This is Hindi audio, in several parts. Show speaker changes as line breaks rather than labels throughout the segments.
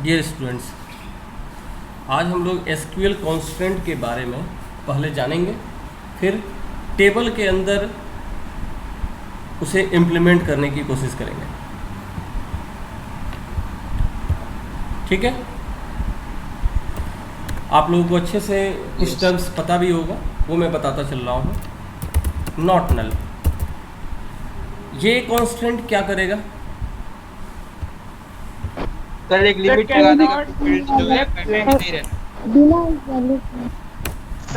डियर स्टूडेंट्स, आज हम लोग एसक्यूएल कॉन्स्टेंट के बारे में पहले जानेंगे, फिर टेबल के अंदर उसे इम्प्लीमेंट करने की कोशिश करेंगे। ठीक है, आप लोगों को अच्छे से कुछ टर्म्स पता भी होगा, वो मैं बताता चल रहा हूँ। नॉट नल, ये कॉन्स्टेंट क्या करेगा?
सर एक लिमिट लगा देगा, फील्ड जो है पेंडिंग नहीं रहना।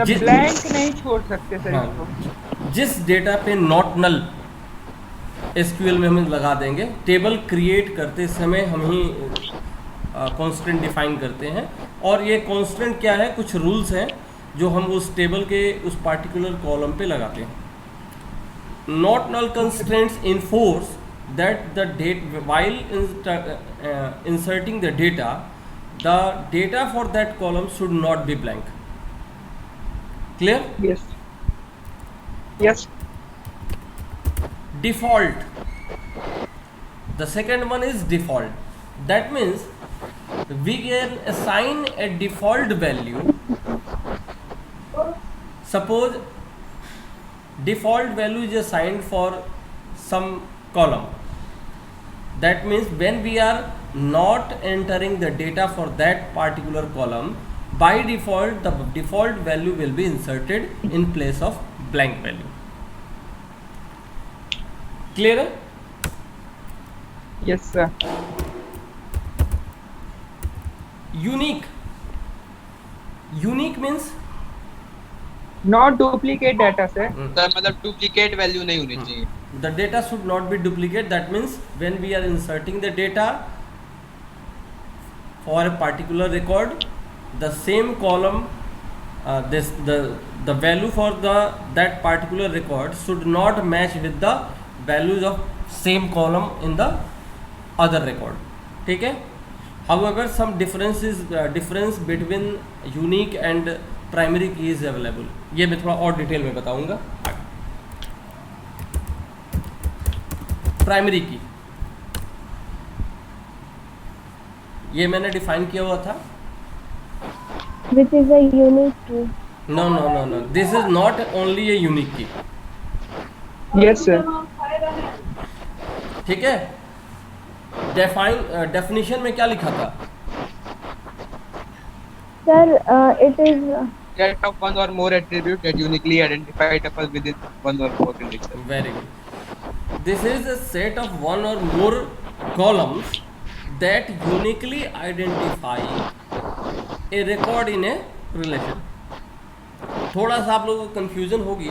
जिस
ब्लैंक नहीं छोड़ सकते सर
हाँ,
इसको।
जिस डेटा पे नॉट नल एसक्यूएल में हम लगा देंगे, टेबल क्रिएट करते समय हम ही कांस्टेंट डिफाइन करते हैं। और ये कांस्टेंट क्या है, कुछ रूल्स हैं जो हम उस टेबल के उस पार्टिकुलर कॉलम पे लगाते हैं। Not null constraints enforce that the date while inserting the data for that column should not be blank. Clear?
Yes. Yes.
Default, the second one is default. That means we can assign a default value. Suppose default value is assigned for some column. That means when we are not entering the data for that particular column, by default the default value will be inserted in place of blank value. Clear?
Yes sir.
Unique means
Not duplicate data sir.
Sir मतलब डुप्लीकेट वैल्यू नहीं होनी चाहिए।
the data should not be duplicate. That means when we are inserting the data for a particular record, the same column, the value for that particular record should not match with the values of same column in the other record. ठीक है? However, some difference between unique and primary key is available. ये मैं थोड़ा और डिटेल में बताऊंगा। प्राइमरी की ये मैंने डिफाइन किया हुआ था।
Which is a unique key.
No, this is not only a unique key.
Yes sir.
ठीक है, डेफिनेशन में क्या लिखा था?
Sir, it is
Set of one or more attribute that uniquely identify tuple within one or more indices.
Very good. This is a set of one or more columns that uniquely identify a record in a relation. थोड़ा सा आप लोगों को कंफ्यूजन होगी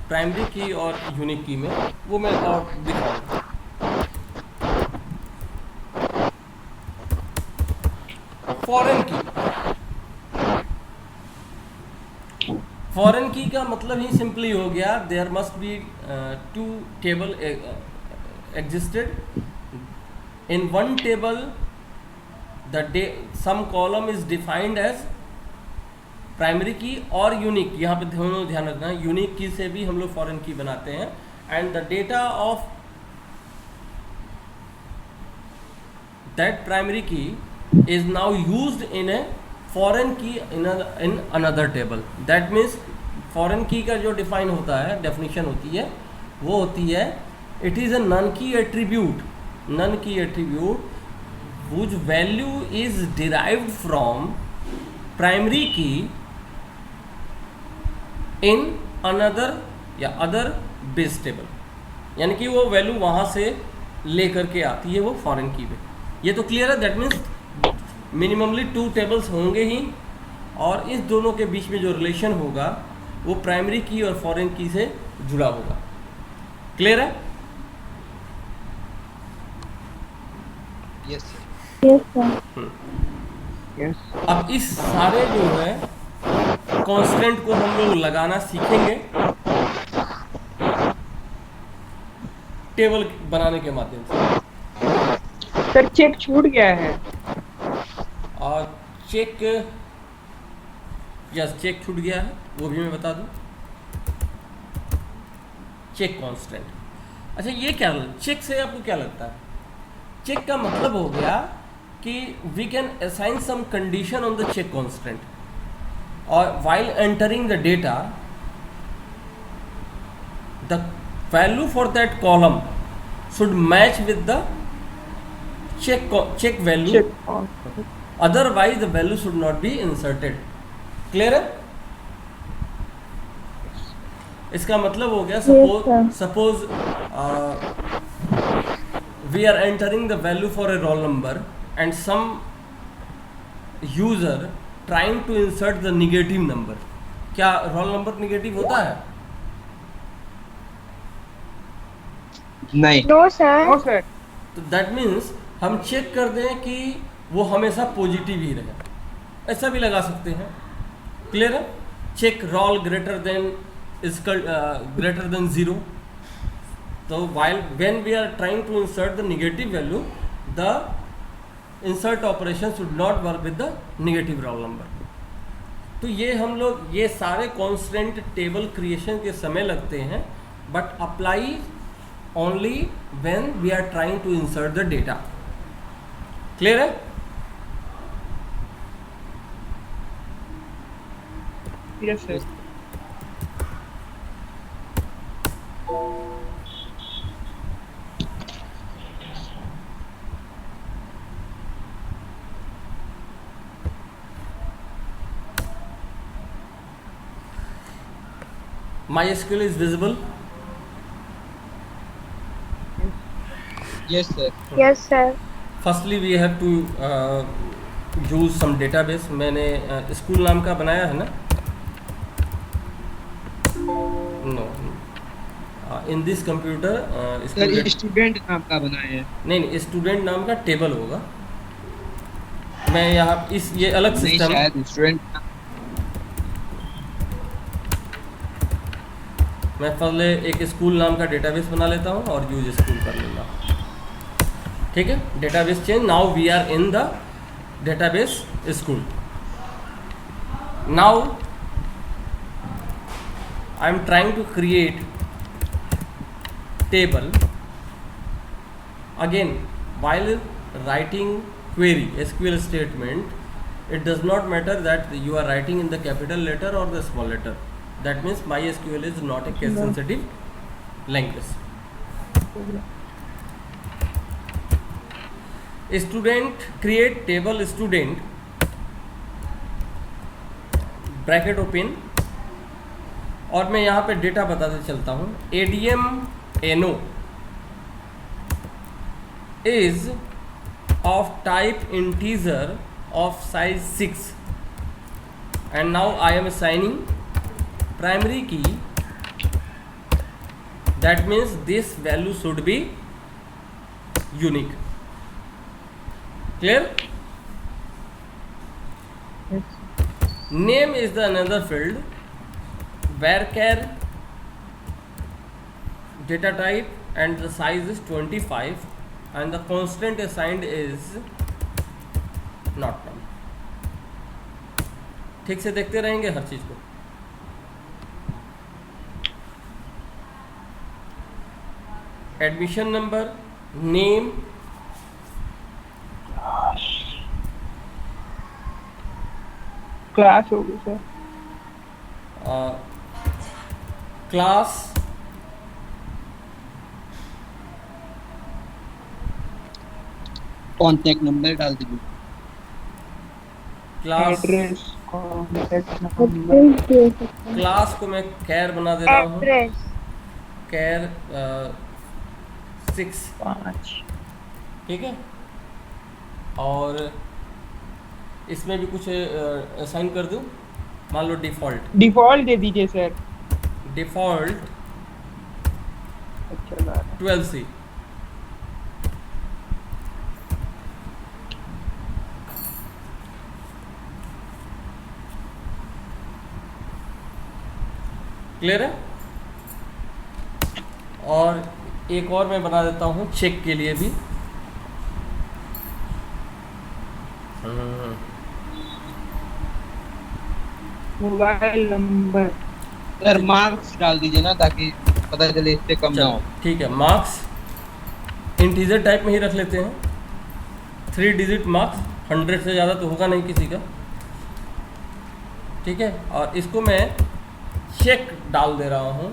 प्राइमरी की और यूनिक की में, वो मैं और दिखाऊंगा। फॉरेन की का मतलब ही सिंपली हो गया, there must be two table existed in one table, some column is defined as primary key और यूनिक। यहाँ पे दोनों ध्यान रखना है, यूनिक की से भी हम लोग फॉरेन की बनाते हैं। And the data of that primary की is now used in a foreign key in another table. That means foreign key का जो define होता है, definition होती है, वो होती है it is a non key attribute whose value is derived from primary key in another या other base table. यानी कि वो वैल्यू वहाँ से लेकर के आती है वो फॉरेन की में। ये तो क्लियर है। दैट मीन्स मिनिममली 2 टेबल्स होंगे ही, और इस दोनों के बीच में जो रिलेशन होगा वो प्राइमरी की और फॉरेन की से जुड़ा होगा। क्लियर है?
Yes sir.
yes sir.
Yes.
अब इस सारे जो है कांस्टेंट को हम लोग लगाना सीखेंगे टेबल बनाने के माध्यम से।
सर चेक छूट गया है।
और चेक चेक छूट गया है, वो भी मैं बता दूं। चेक कांस्टेंट, अच्छा ये क्या, चेक से आपको क्या लगता है? चेक का मतलब हो गया कि we can assign some condition on the check constant, और while entering the data the value for that column should match with the check value,
check.
otherwise the value should not be inserted. Clear है? इसका मतलब हो गया, suppose we are entering the value for a roll number and some user trying to insert the negative number. क्या roll number negative होता है?
नहीं।
No, sir.
No sir.
तो that means हम चेक कर दें कि वो हमेशा पॉजिटिव ही रहे, ऐसा भी लगा सकते हैं। क्लियर है? Check role greater than greater than 0. So when we are trying to insert the negative value, the insert operation should not work with the negative roll number. तो ये हम लोग ये सारे कॉन्स्टेंट टेबल क्रिएशन के समय लगते हैं, but apply only when we are trying to insert the data. Clear है?
Yes sir.
MySQL is visible?
Yes sir.
Yes, sir.
Firstly we have to use some database. मैंने स्कूल नाम का बनाया है ना? No. In this computer
sir ये स्टूडेंट नाम का बनाए हैं।
नहीं, स्टूडेंट नाम का टेबल होगा। मैं यहाँ इस ये अलग
नहीं,
सिस्टम,
शायद स्टूडेंट।
मैं पहले एक स्कूल नाम का डेटाबेस बना लेता हूँ और यूज स्कूल कर लूँगा। ठीक है? Database change. Now we are in the database school. Now I am trying to create table. Again, while writing query SQL statement, it does not matter that you are writing in the capital letter or the small letter. That means MySQL is not a case sensitive language. Student, create table student bracket open, और मैं यहाँ पे डेटा बताते चलता हूँ। ADM NO is of type integer of size 6, and now I am assigning primary key. That means this value should be unique. Clear? Name is the another field. Varchar data type and the size is 25 and the constant assigned is not none. ठीक से देखते रहेंगे हर चीज को। एडमिशन नंबर, नेम,
क्लास होगी सर।
क्लास,
कॉन्टैक्ट नंबर डाल दीजिए।
Class,
address, contact number,
Address दे सकते हैं।
क्लास को मैं कैर बना दे रहा हूँ।
Address.
कैर 6,
5।
ठीक है? और इसमें भी कुछ असाइन कर दूँ। मान लो डिफ़ॉल्ट,
डिफॉल्ट दे दीजिए सर।
डिफ़ॉल्ट
अच्छा
12C। क्लियर है? और एक और मैं बना देता हूँ चेक के लिए भी।
Mobile number.
सर मार्क्स डाल दीजिए ना, ताकि पता चले इससे कम ना हो।
ठीक है, मार्क्स इंटीजर टाइप में ही रख लेते हैं। 3 डिजिट मार्क्स, 100 से ज़्यादा तो होगा नहीं किसी का, ठीक है। और इसको मैं चेक डाल दे रहा हूँ।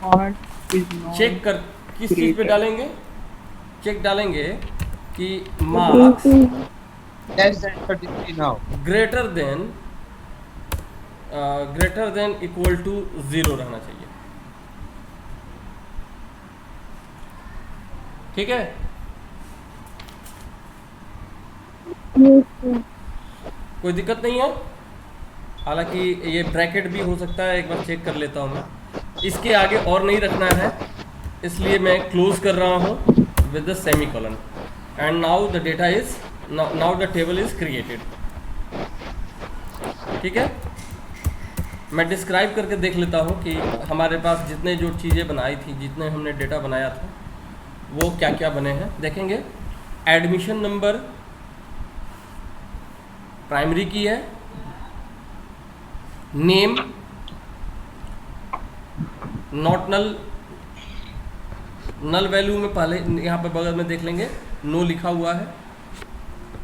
Art is not
चेक कर किस चीज़ पे
created.
डालेंगे? चेक डालेंगे कि marks
Less than 33 now.
Greater than equal to 0 रहना चाहिए, ठीक है।
Yes, sir.
कोई दिक्कत नहीं है, हालांकि ये ब्रैकेट भी हो सकता है, एक बार चेक कर लेता हूँ मैं। इसके आगे और नहीं रखना है, इसलिए मैं क्लोज कर रहा हूँ with the semi colon. And now the data is now the table is created, ठीक है। मैं डिस्क्राइब करके देख लेता हूँ कि हमारे पास जितने जो चीज़ें बनाई थी, जितने हमने डेटा बनाया था, वो क्या क्या बने हैं देखेंगे। एडमिशन नंबर प्राइमरी की है, name not null, null value में पहले यहाँ पे बगल में देख लेंगे नो लिखा हुआ है।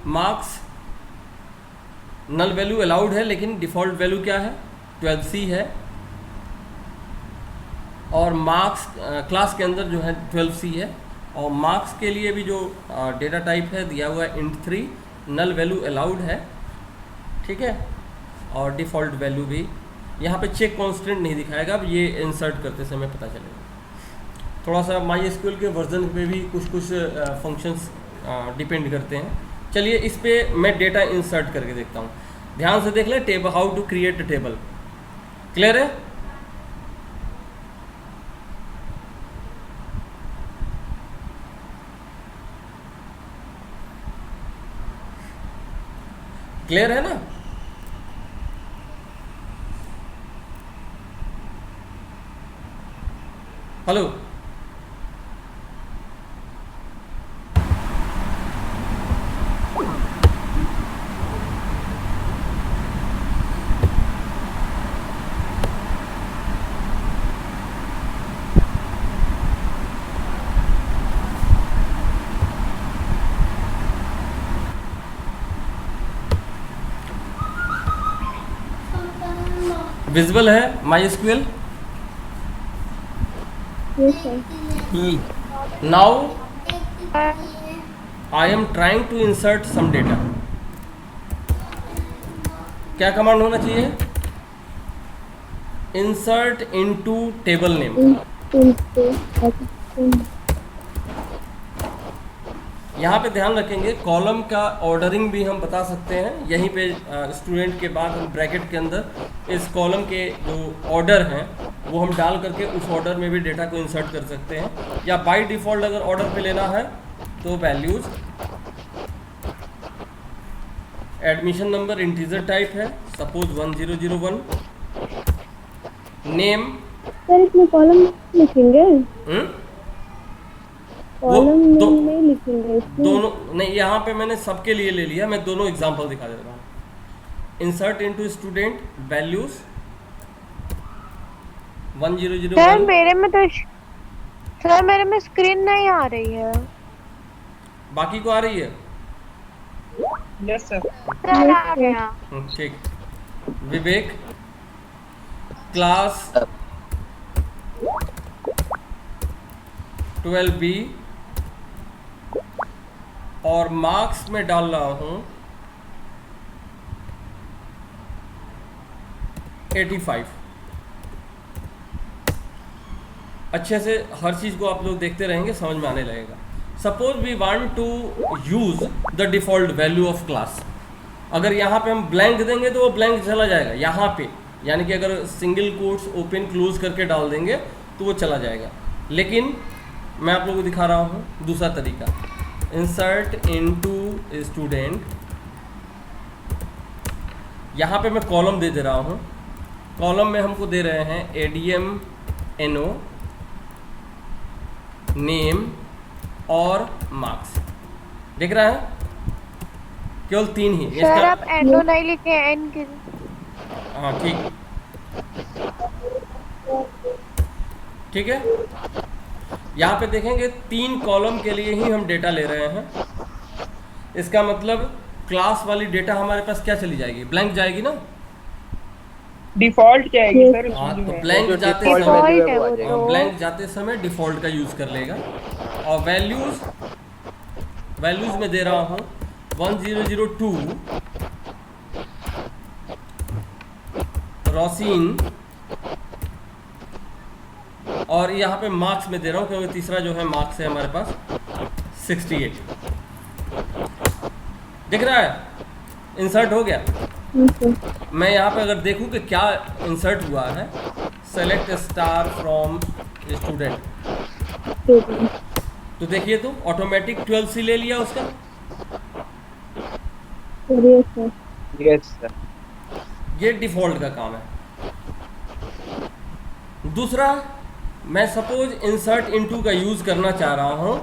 मार्क्स नल वैल्यू अलाउड है, लेकिन डिफ़ॉल्ट वैल्यू क्या है 12C है। और मार्क्स क्लास के अंदर जो है 12C है। और मार्क्स के लिए भी जो डेटा टाइप है दिया हुआ है int3, नल वैल्यू अलाउड है, ठीक है। और डिफ़ॉल्ट वैल्यू भी यहाँ पे चेक कांस्टेंट नहीं दिखाएगा, अब ये इंसर्ट करते समय पता चलेगा। थोड़ा सा MySQL के वर्जन पे भी कुछ फंक्शंस डिपेंड करते हैं। चलिए इस पे मैं डेटा इंसर्ट करके देखता हूँ। ध्यान से देख लें, table how to create a table, clear है? क्लियर है ना? हेलो, विजिबल है MySQL?
Yes, sir.
Now I am trying to insert some data. क्या कमांड होना चाहिए? Insert into table name. यहाँ पे ध्यान रखेंगे, कॉलम का ऑर्डरिंग भी हम बता सकते हैं। यहीं पे स्टूडेंट के बाद हम ब्रैकेट के अंदर इस कॉलम के जो ऑर्डर हैं वो हम डाल करके उस ऑर्डर में भी डेटा को इंसर्ट कर सकते हैं। या बाय डिफ़ॉल्ट अगर ऑर्डर पे लेना है तो values, admission number integer type है, सपोज 1001, नेम
सर इसमें कॉलम लिखेंगे, कॉलम
दो-
नहीं लिखेंगे इसमें।
दोनों नहीं, यहाँ पे मैंने सबके लिए ले लिया, मैं दोनों एग्जांपल दिखा देता हूँ। Insert into student values 1001।
Sir मेरे में स्क्रीन नहीं आ रही है।
बाकी को आ रही है?
Yes, sir.
सर आ गया।
ठीक। विवेक क्लास 12B और मार्क्स में डाल रहा हूँ 85। अच्छे से हर चीज़ को आप लोग देखते रहेंगे, समझ में आने लगेगा। Suppose we want to use the default value of class. अगर यहाँ पे हम ब्लैंक देंगे तो वो ब्लैंक चला जाएगा यहाँ पे, यानी कि अगर सिंगल कोट्स ओपन क्लोज करके डाल देंगे तो वो चला जाएगा। लेकिन मैं आप लोगों को दिखा रहा हूँ दूसरा तरीका, इंसर्ट इनटू स्टूडेंट। यहाँ पे मैं कॉलम दे रहा हूँ, कॉलम में हमको दे रहे हैं ADM NO, नेम और मार्क्स। देख रहा है? केवल 3 ही
सर आप एंडो नहीं लिखे, एन के।
हाँ ठीक है। यहाँ पे देखेंगे 3 कॉलम के लिए ही हम डेटा ले रहे हैं। इसका मतलब क्लास वाली डेटा हमारे पास क्या चली जाएगी, ब्लैंक जाएगी ना।
डिफॉल्ट जाएगी सर
हाँ,
उसमें
तो
जो है।
ब्लैंक जाते
default
समय
value है
है
वो आ
वो
जाएगी।
तो।
ब्लैंक जाते समय डिफ़ॉल्ट का यूज़ कर लेगा। और वैल्यूज़ में दे रहा हूँ 1002 रोसिन, और यहाँ पे मार्क्स में दे रहा हूँ क्योंकि तीसरा जो है मार्क्स है हमारे पास 68। दिख रहा है, इंसर्ट हो गया। मैं यहाँ पे अगर देखूँ कि क्या इंसर्ट हुआ है, सेलेक्ट स्टार फ्रॉम स्टूडेंट, तो देखिए तो ऑटोमेटिक 12C ले लिया उसका।
Yes sir.
ये डिफ़ॉल्ट का काम है। दूसरा, मैं सपोज इंसर्ट इनटू का यूज़ करना चाह रहा हूँ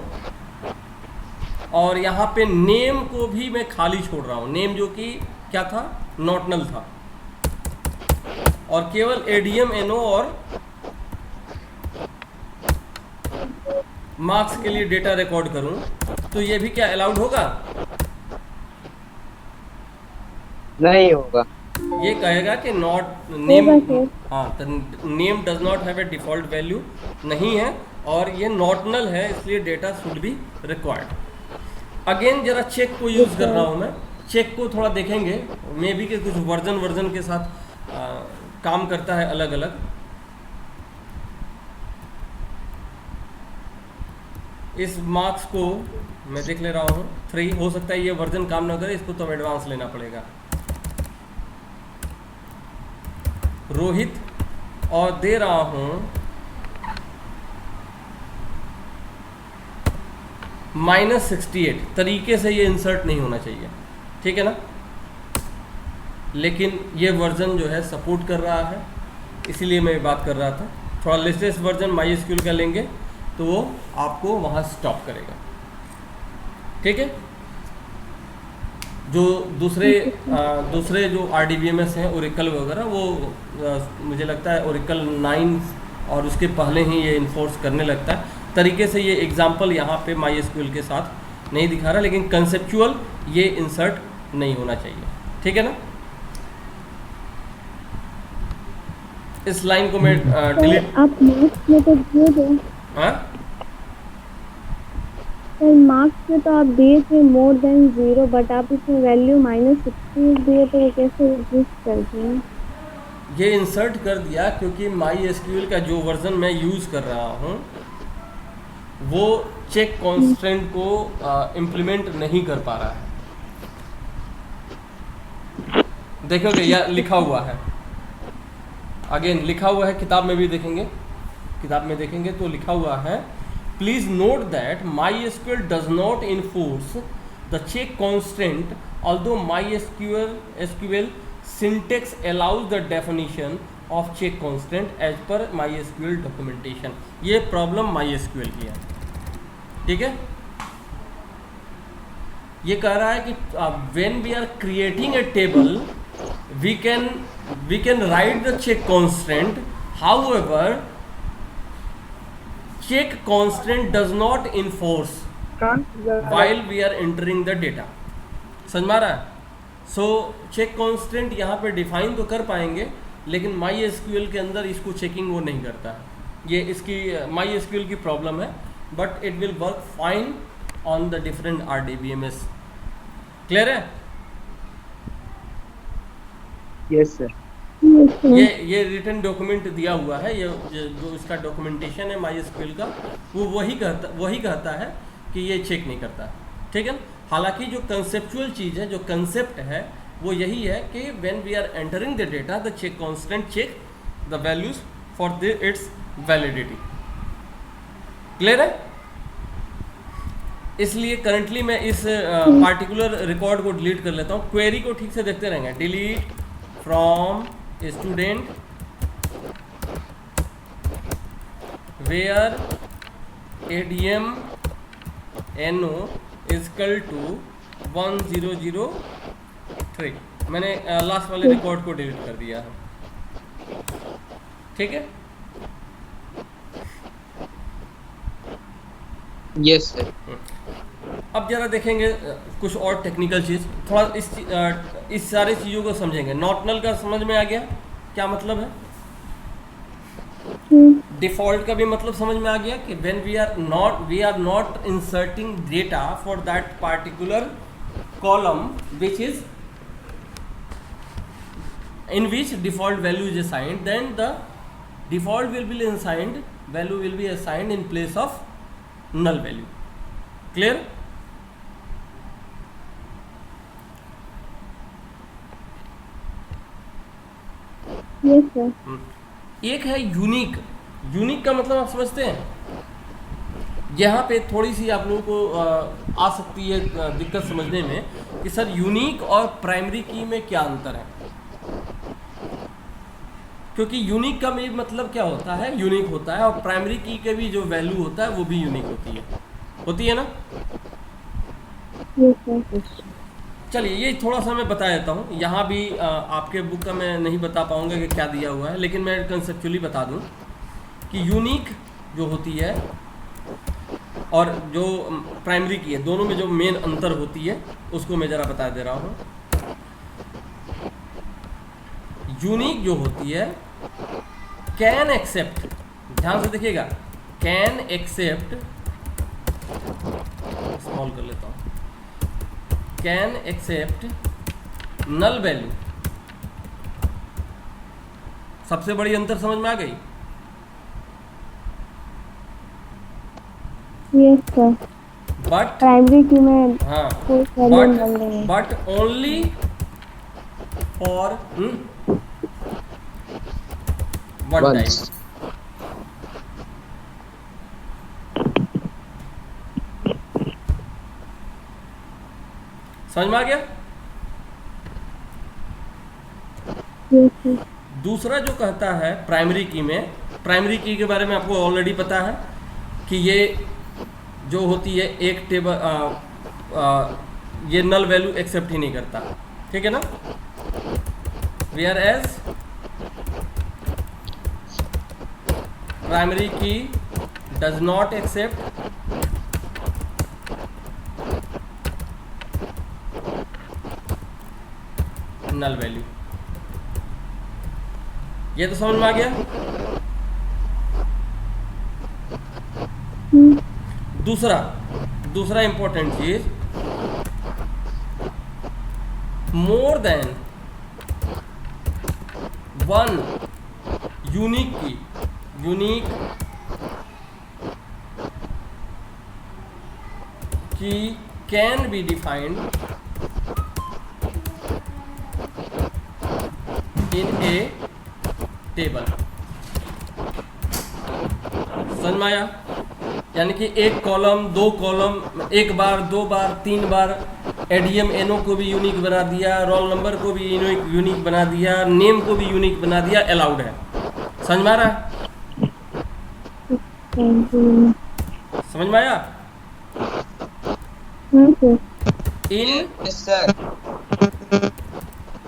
और यहाँ पे नेम को भी मैं खाली छोड़ रहा हूँ। नेम जो कि क्या था, नॉट नल था, और केवल एडीएम एनओ और मार्क्स के लिए डेटा रिकॉर्ड करूँ, तो ये भी क्या अलाउड होगा?
नहीं होगा।
ये कहेगा कि नॉट नेम, हाँ, तो name does not have a default value नहीं है और ये नॉट नल है, इसलिए data should be required. Again जरा चेक को यूज़ कर रहा हूँ मैं। चेक को थोड़ा देखेंगे, मे बी के कुछ वर्जन के साथ काम करता है अलग अलग। इस मार्क्स को मैं देख ले रहा हूँ 3, हो सकता है ये वर्जन काम ना करे, इसको तो एडवांस लेना पड़ेगा। रोहित, और दे रहा हूँ -68। तरीके से ये इंसर्ट नहीं होना चाहिए, ठीक है ना, लेकिन ये वर्जन जो है सपोर्ट कर रहा है, इसीलिए मैं बात कर रहा था। थोड़ा लेटेस्ट वर्जन MySQL का लेंगे तो वो आपको वहाँ स्टॉप करेगा, ठीक है। जो दूसरे जो RDBMS हैं, ओरेकल वगैरह, वो मुझे लगता है ओरेकल 9 और उसके पहले ही ये इन्फोर्स करने लगता है। तरीके से ये एग्जांपल यहाँ पे MySQL के साथ नहीं दिखा रहा, लेकिन कंसेप्चुअल ये इंसर्ट नहीं होना चाहिए, ठीक है ना। इस लाइन को मैं डिलीट,
आप मार्क्स में तो दे दो,
हाँ
सर मार्क्स में तो आप दिए थे मोर देन 0, बट आप इसमें वैल्यू -60 दिए तो वो कैसे एग्जिस्ट करती है?
ये इंसर्ट कर दिया क्योंकि MySQL का जो वर्जन मैं यूज़ कर रहा हूँ वो चेक कॉन्स्टेंट को इम्प्लीमेंट नहीं कर पा रहा है। देखोगे यह लिखा हुआ है, अगेन लिखा हुआ है, किताब में भी देखेंगे, किताब में देखेंगे तो लिखा हुआ है, please note that MySQL does not enforce the check constant although MySQL syntax allows the definition of check constant as per MySQL documentation। ये प्रॉब्लम MySQL की है, ठीक है। ये कह रहा है कि when we are creating a table we can write the check constant, however check constant does not enforce while we are entering the data। समझ में आ रहा है? सो चेक कांस्टेंट यहाँ पे डिफाइन तो कर पाएंगे, लेकिन MySQL के अंदर इसको चेकिंग वो नहीं करता है। ये इसकी MySQL की प्रॉब्लम है, but it will work fine on the different RDBMS। Clear है?
Yes sir.
ये रिटन डॉक्यूमेंट दिया हुआ है, ये जो इसका डॉक्यूमेंटेशन है MySQL का, वो वही कहता है कि ये चेक नहीं करता, ठीक है। हालांकि जो कंसेप्चुअल चीज़ है, जो कंसेप्ट है, वो यही है कि when we are entering the data the check constant check the values for its validity. Clear है? इसलिए करंटली मैं इस पार्टिकुलर रिकॉर्ड को डिलीट कर लेता हूँ। क्वेरी को ठीक से देखते रहेंगे। Delete from student where ADM NO is equal to 1003। मैंने लास्ट वाले रिकॉर्ड को डिलीट कर दिया है, ठीक है।
Yes sir.
अब जरा देखेंगे कुछ और टेक्निकल चीज़, थोड़ा इस सारी चीज़ों को समझेंगे। नॉट नल का समझ में आ गया क्या मतलब है? डिफॉल्ट का भी मतलब समझ में आ गया कि when we are not inserting data for that particular column which is in which default value is assigned, then the default will be assigned, value will be assigned in place of null value. Clear?
Yes sir.
एक है यूनिक। यूनिक का मतलब आप समझते हैं? यहाँ पे थोड़ी सी आप लोगों को आ सकती है दिक्कत समझने में कि सर यूनिक और प्राइमरी की में क्या अंतर है। क्योंकि यूनिक का भी मतलब क्या होता है, यूनिक होता है, और प्राइमरी की के भी जो वैल्यू होता है वो भी यूनिक होती है ना। चलिए ये थोड़ा सा मैं बता देता हूँ। यहाँ भी आपके बुक का मैं नहीं बता पाऊँगा कि क्या दिया हुआ है, लेकिन मैं कंसेप्चुअली बता दूँ कि यूनिक जो होती है और जो प्राइमरी की है, दोनों में जो मेन अंतर होती है उसको मैं ज़रा बता दे रहा हूँ। यूनिक जो होती है कैन एक्सेप्ट, ध्यान से देखिएगा, कैन एक्सेप्ट, स्मॉल कर लेता हूं, कैन एक्सेप्ट नल वैल्यू। सबसे बड़ी अंतर समझ में आ गई?
Yes sir.
बट
प्राइमरी की में
हाँ,
कोई वैल्यू मिल रही है।
But only for one time. समझ में आ गया? दूसरा जो कहता है प्राइमरी की में, प्राइमरी की के बारे में आपको ऑलरेडी पता है कि ये जो होती है एक टेबल ये नल वैल्यू एक्सेप्ट ही नहीं करता, ठीक है ना। Whereas primary key does not accept null value. ये तो समझ में आ गया। दूसरा इंपॉर्टेंट चीज, more than one unique key, unique key can be defined in a table. समझ में आया? यानी कि एक कॉलम, दो कॉलम, एक बार, दो बार, तीन बार एडीएम एनओ को भी यूनिक बना दिया, रोल नंबर को भी यूनिक बना दिया, नेम को भी यूनिक बना दिया, अलाउड है। समझ में आ रहा है? समझ में आया?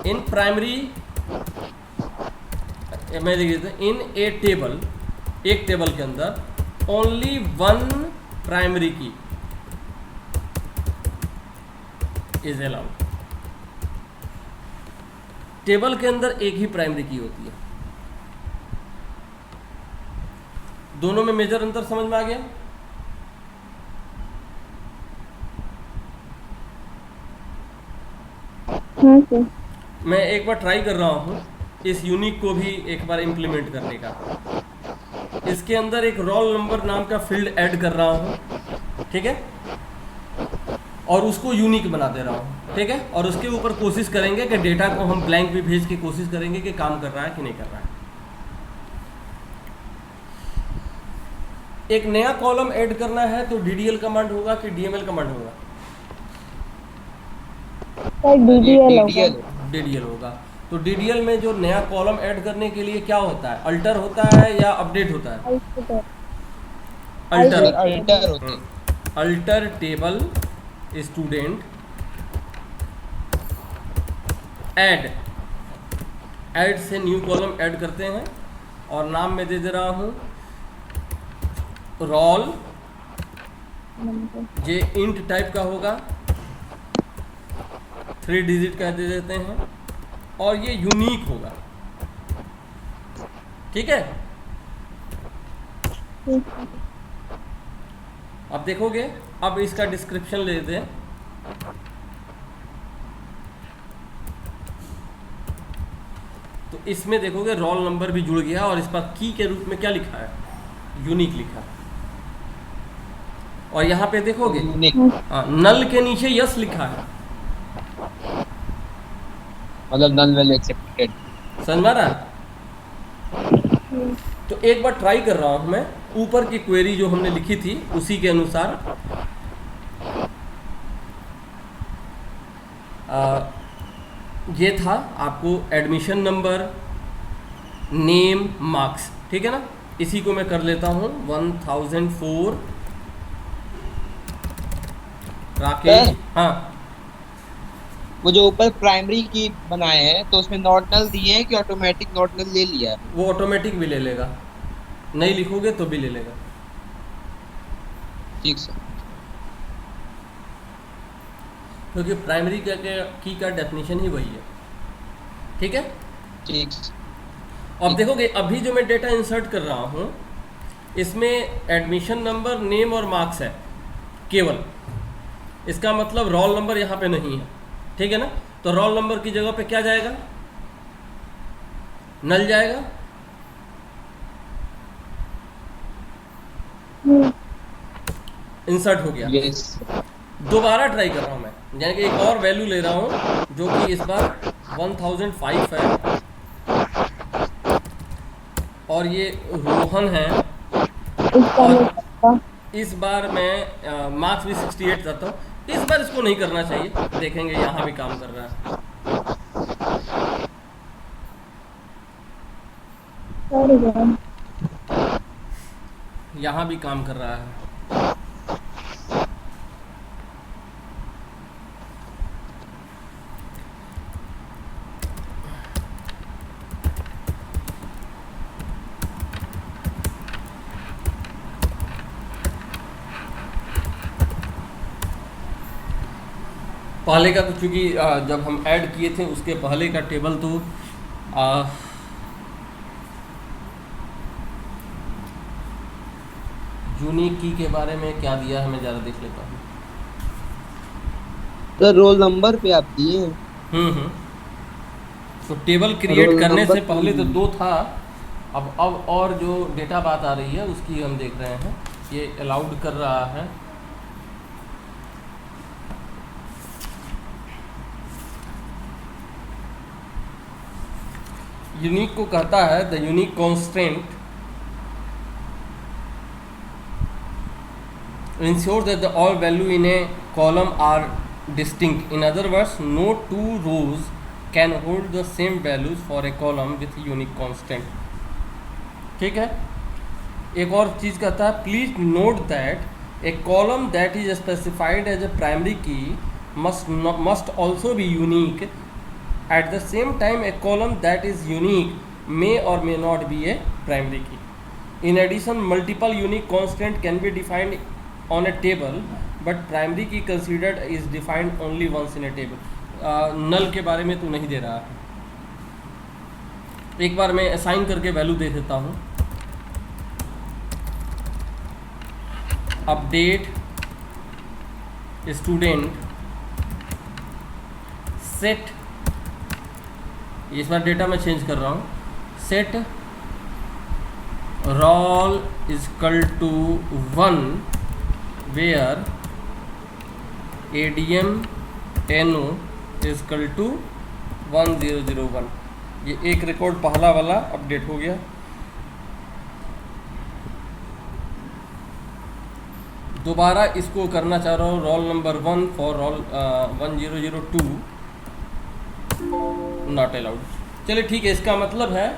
इन प्राइमरी मैं देखिए, इन ए टेबल, एक टेबल के अंदर ओनली वन प्राइमरी की इज अलाउड। टेबल के अंदर एक ही प्राइमरी की होती है। दोनों में मेजर अंतर समझ में आ गया?
हाँ सर।
मैं एक बार ट्राई कर रहा हूँ इस यूनिक को भी एक बार इम्प्लीमेंट करने का। इसके अंदर एक रोल नंबर नाम का फील्ड ऐड कर रहा हूँ, ठीक है, और उसको यूनिक बना दे रहा हूँ, ठीक है, और उसके ऊपर कोशिश करेंगे कि डेटा को हम ब्लैंक भी भेज के कोशिश करेंगे कि काम कर रहा है कि नहीं कर रहा है। एक नया कॉलम ऐड करना है तो डीडीएल कमांड होगा कि डीएमएल कमांड होगा? डीडीएल होगा। तो डीडीएल में जो नया कॉलम ऐड करने के लिए क्या होता है, अल्टर होता है या अपडेट होता है? अल्टर टेबल स्टूडेंट ऐड से न्यू कॉलम ऐड करते हैं और नाम में दे रहा हूं रोल
नंबर।
ये इंट टाइप का होगा, 3 डिजिट का दे देते हैं, और ये यूनिक होगा। ठीक है, अब देखोगे, अब इसका डिस्क्रिप्शन ले लेते हैं। तो इसमें देखोगे रोल नंबर भी जुड़ गया, और इस पर की के रूप में क्या लिखा है, यूनिक लिखा है। और यहाँ पे देखोगे नल के नीचे यस लिखा है,
मतलब नल वैल्यू एक्सेप्टेड।
समझ में आ रहा है? तो एक बार ट्राई कर रहा हूं मैं, ऊपर की क्वेरी जो हमने लिखी थी उसी के अनुसार। ये था आपको एडमिशन नंबर, नेम, मार्क्स, ठीक है ना। इसी को मैं कर लेता हूँ 1004 राकेश। हाँ,
वो जो ऊपर प्राइमरी की बनाए हैं तो उसमें नॉट नल दिए हैं कि ऑटोमेटिक नॉट नल ले लिया है?
वो ऑटोमेटिक भी ले लेगा, नहीं लिखोगे तो भी ले लेगा।
ठीक सर।
क्योंकि प्राइमरी की का डेफिनेशन ही वही है। ठीक है,
ठीक।
अब देखोगे अभी जो मैं डेटा इंसर्ट कर रहा हूँ इसमें एडमिशन नंबर, नेम और मार्क्स है केवल। इसका मतलब रोल नंबर यहाँ पे नहीं है, ठीक है ना। तो रोल नंबर की जगह पे क्या जाएगा, नल जाएगा। इंसर्ट हो गया।
यस।
दोबारा ट्राई कर रहा हूँ मैं, यानी कि एक और वैल्यू ले रहा हूँ जो कि इस बार 1005 है, और ये रोहन है। और इस बार मैं मार्क्स भी 68 करता हूँ। इस बार इसको नहीं करना चाहिए, देखेंगे यहाँ भी काम कर रहा है। यहाँ भी काम कर रहा है। पहले का तो चूँकि जब हम ऐड किए थे उसके पहले का टेबल तो यूनिक की के बारे में क्या दिया है मैं ज़रा देख लेता हूँ।
तो रोल नंबर पे आप दिए हैं।
तो टेबल क्रिएट
रोल
करने से
नंबर
पहले तो 2 था। अब और जो डेटा बात आ रही है उसकी हम देख रहे हैं। ये अलाउड कर रहा है। यूनिक को कहता है the unique constant ensure that the all value in a column are distinct. In other words, no two rows can hold the same values for a column with unique constant. ठीक है। एक और चीज़ कहता है please note that a column that is specified as a primary key must also be unique. At the same time, a column that is unique may or may not be a primary key. In addition, multiple unique constant can be defined on a table, but primary key considered is defined only once in a table. नल के बारे में तो नहीं दे रहा है। एक बार मैं असाइन करके वैल्यू दे देता हूँ। अपडेट स्टूडेंट सेट, इस बार डेटा मैं चेंज कर रहा हूँ। Set roll is equal to 1 where ADM NO is equal to 1001। ये एक रिकॉर्ड पहला वाला अपडेट हो गया। दोबारा इसको करना चाह रहा हूँ roll number 1 for roll 1002 not allowed. चलिए ठीक है, इसका मतलब है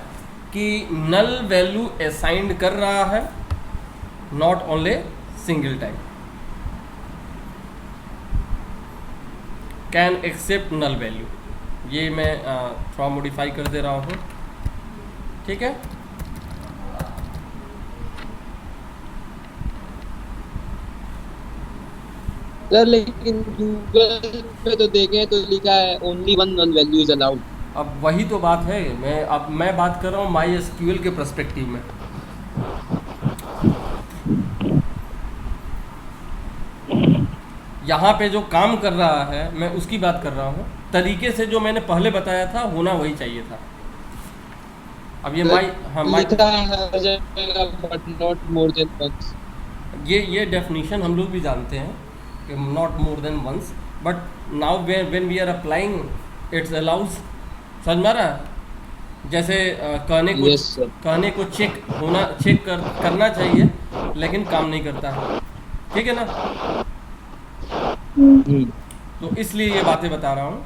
कि नल वैल्यू असाइंड कर रहा है, not only single time. Can accept null value, ये मैं थोड़ा मॉडिफाई कर दे रहा हूँ। ठीक है,
सर लेकिन गूगल पे तो देखें तो लिखा है only one null value is allowed.
अब वही तो बात है, मैं बात कर रहा हूँ माई एसक्यूएल के पर्सपेक्टिव में। यहाँ पे जो काम कर रहा है मैं उसकी बात कर रहा हूँ, तरीके से जो मैंने पहले बताया था होना वही चाहिए था। अब ये माई
लिखा है हर जगह but not more than once.
ये डेफिनेशन हम लोग भी जानते हैं कि not more than once, but now when we are applying its allows. समझ में आ रहा है? जैसे
Yes, sir.
कहने को चेक करना चाहिए लेकिन काम नहीं करता है, ठीक है ना? तो इसलिए ये बातें बता रहा हूँ।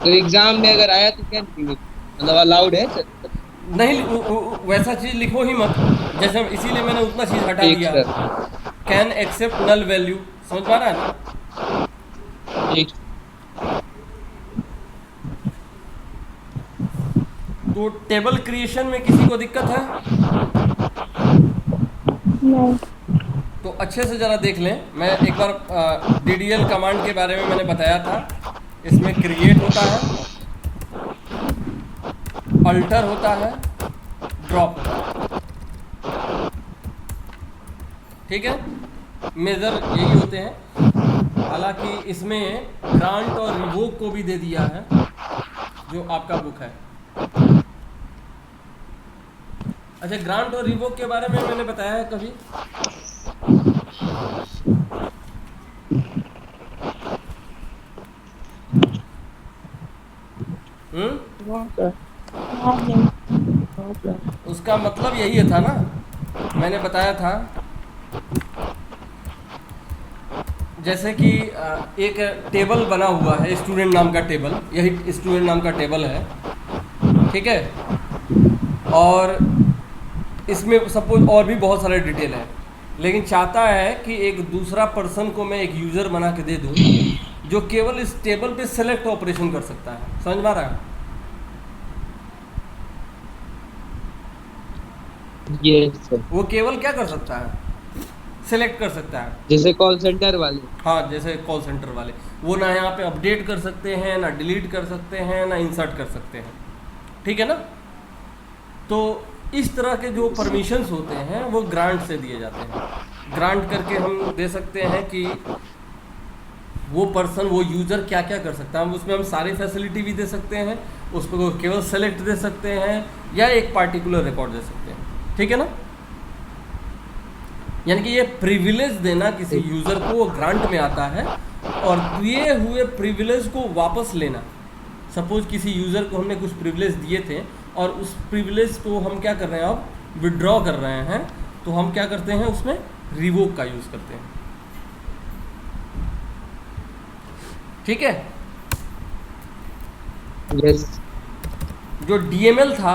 तो एग्जाम में अगर आया तो क्या लिखेंगे, मतलब अलाउड है सर?
नहीं वैसा चीज़ लिखो ही मत, जैसे इसीलिए मैंने उतना चीज़ हटा
ठीक
दिया।
Sir,
can accept null value, समझ पा रहा है ना?
ठीक।
तो टेबल क्रिएशन में किसी को दिक्कत है?
नहीं।
तो अच्छे से ज़रा देख लें। मैं एक बार DDL कमांड के बारे में मैंने बताया था। इसमें क्रिएट होता है, अल्टर होता है, ड्रॉप, ठीक है? मेजर यही होते हैं। हालांकि इसमें ग्रांट और रिवोक को भी दे दिया है जो आपका बुक है। अच्छा, ग्रांट और रिवोक के बारे में मैंने बताया है कभी? उसका मतलब यही था ना, मैंने बताया था। जैसे कि एक टेबल बना हुआ है, स्टूडेंट नाम का टेबल, यही स्टूडेंट नाम का टेबल है, ठीक है? और इसमें सपोज और भी बहुत सारे डिटेल है, लेकिन चाहता है कि एक दूसरा पर्सन को मैं एक यूज़र बना के दे दूं जो केवल इस टेबल पे सेलेक्ट ऑपरेशन कर सकता है। समझ में आ रहा है?
Yes sir.
वो केवल क्या कर सकता है? सेलेक्ट कर सकता है।
जैसे कॉल सेंटर वाले।
हाँ, जैसे कॉल सेंटर वाले, वो ना यहाँ पे अपडेट कर सकते हैं, ना डिलीट कर सकते हैं, ना इंसर्ट कर सकते हैं, ठीक है ना? तो इस तरह के जो परमिशंस होते हैं वो ग्रांट से दिए जाते हैं। ग्रांट करके हम दे सकते हैं कि वो पर्सन, वो यूज़र क्या क्या कर सकता है। हम उसमें हम सारी फैसिलिटी भी दे सकते हैं, उसको केवल सेलेक्ट दे सकते हैं, या एक पार्टिकुलर रिकॉर्ड दे सकते हैं, ठीक है ना? यानी कि ये प्रिविलेज देना किसी यूज़र को वो ग्रांट में आता है, और दिए हुए प्रिविलेज को वापस लेना। सपोज किसी यूज़र को हमने कुछ प्रिविलेज दिए थे और उस प्रिविलेज को हम क्या कर रहे हैं, अब विड्रॉ कर रहे हैं, तो हम क्या करते हैं, उसमें रिवोक का यूज़ करते हैं, ठीक है?
यस।
जो DML था,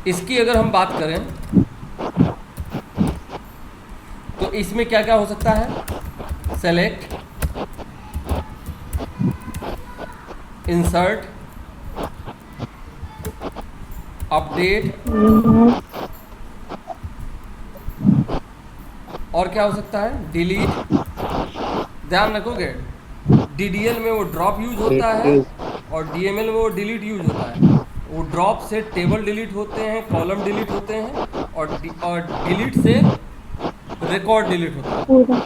इसकी अगर हम बात करें तो इसमें क्या क्या हो सकता है? सेलेक्ट, इंसर्ट, अपडेट, और क्या हो सकता है? डिलीट। ध्यान रखोगे, DDL में वो ड्रॉप यूज होता है और DML में वो डिलीट यूज होता है। वो ड्रॉप से टेबल डिलीट होते हैं, कॉलम डिलीट होते हैं, और डिलीट से रिकॉर्ड डिलीट होता है,
पूरा।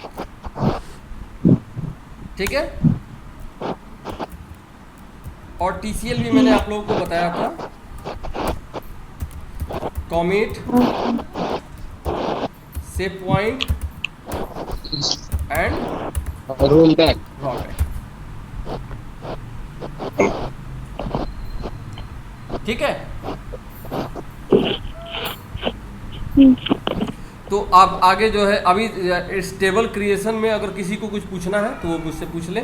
ठीक है? और TCL भी मैंने आप लोगों को बताया था, commit, save point and
roll back.
Rollback, ठीक है? तो आप आगे जो है, अभी इस टेबल क्रिएशन में अगर किसी को कुछ पूछना है तो वो मुझसे पूछ ले।